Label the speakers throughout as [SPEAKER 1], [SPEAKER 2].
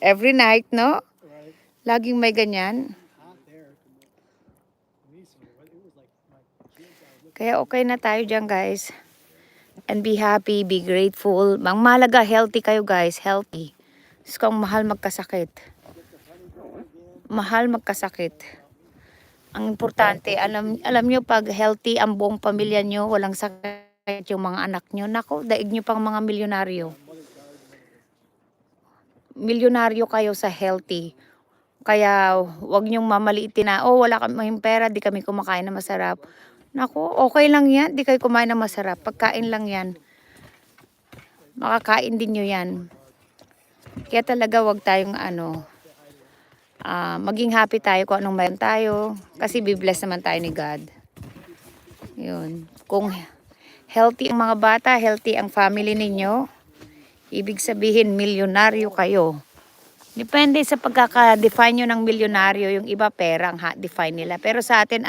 [SPEAKER 1] Every night, no? Laging may ganyan. Kaya okay na tayo dyan, guys. And be happy, be grateful. Ang mahalaga, healthy kayo, guys. Healthy. Gusto kong mahal magkasakit. Mahal magkasakit. Ang importante, alam nyo, pag healthy ang buong pamilya nyo, walang sakit yung mga anak nyo, nako, daig nyo pang mga milyonaryo. Milyonaryo kayo sa healthy. Kaya wag nyong mamaliitin na, oh, wala kaming pera, di kami kumakain na masarap. Nako, okay lang yan, di kayo kumain na masarap. Pagkain lang yan. Makakain din nyo yan. Kaya talaga wag tayong maging happy tayo kung anong mayroon tayo. Kasi be-bless naman tayo ni God. Yun. Kung healthy ang mga bata, healthy ang family ninyo, ibig sabihin milyonaryo kayo. Depende sa pagkaka-define nyo ng milyonaryo, yung iba pera ang define nila. Pero sa atin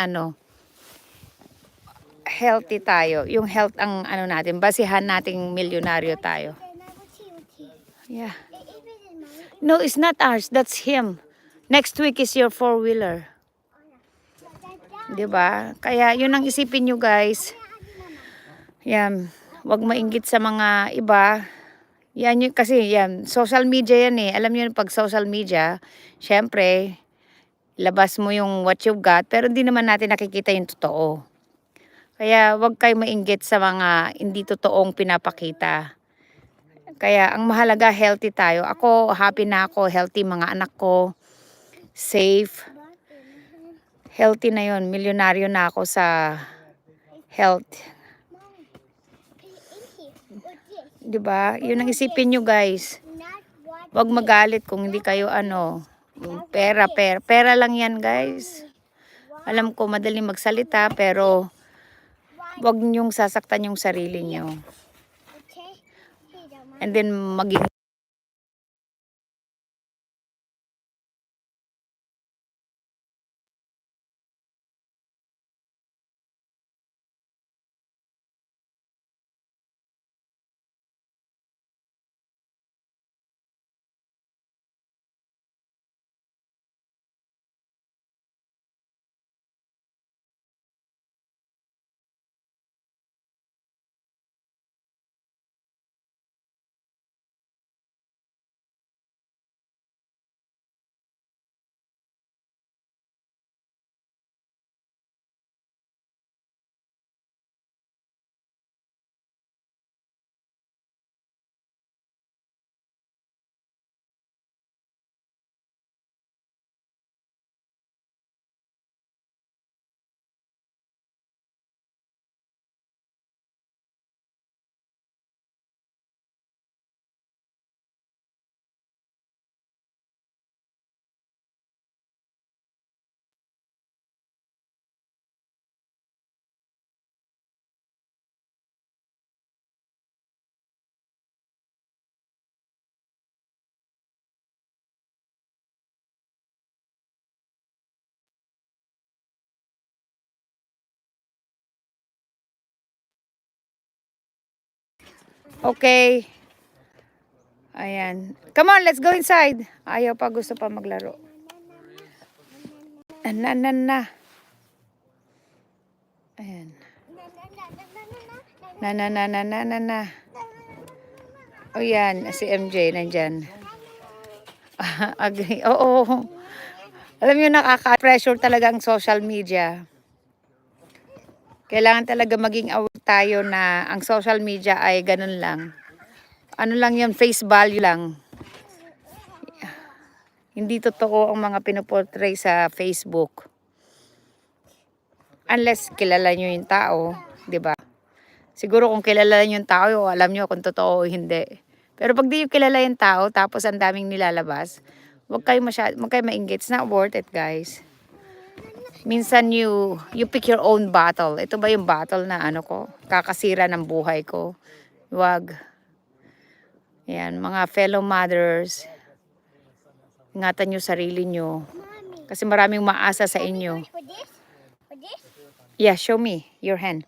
[SPEAKER 1] healthy tayo. Yung health ang natin, basihan nating milyonaryo tayo. Yeah. No, it's not ours. That's him. Next week is your four-wheeler. Diba? Kaya yun ang isipin nyo, guys. Yan. Huwag mainggit sa mga iba. Yan yun, kasi yan, social media yan eh. Alam niyo pag social media, syempre, labas mo yung what you've got, pero hindi naman natin nakikita yung totoo. Kaya wag kayo mainggit sa mga hindi totoong pinapakita. Kaya ang mahalaga, healthy tayo. Ako, happy na ako, healthy mga anak ko, safe. Healthy na yon, milyonaryo na ako sa health. Diba? Yun ang isipin nyo, guys. Wag magalit kung hindi kayo pera lang yan, guys. Alam ko madaling magsalita, pero wag nyong sasaktan yung sarili nyo. And then maging okay. Ayan. Come on, let's go inside. Ayaw pa, gusto pa maglaro. Na. Ayan. Na. O yan, si MJ nandyan. Agree. Oo. Alam niyo, nakaka-pressure talaga ang social media. Kailangan talaga maging aware tayo na ang social media ay ganun lang. Ano lang yun, face value lang. Hindi totoo ang mga pinoportray sa Facebook. Unless kilala nyo yung tao, di ba? Siguro kung kilala nyo yung tao, alam nyo kung totoo o hindi. Pero pag di nyo kilala yung tao, tapos ang daming nilalabas, wag kayo mainggit. It's not worth it, guys. Minsan you pick your own battle. Ito ba yung battle na kakasira ng buhay ko? Wag. Yan, mga fellow mothers, ingatan nyo sarili nyo. Kasi maraming maasa sa inyo. Yeah, show me your hand.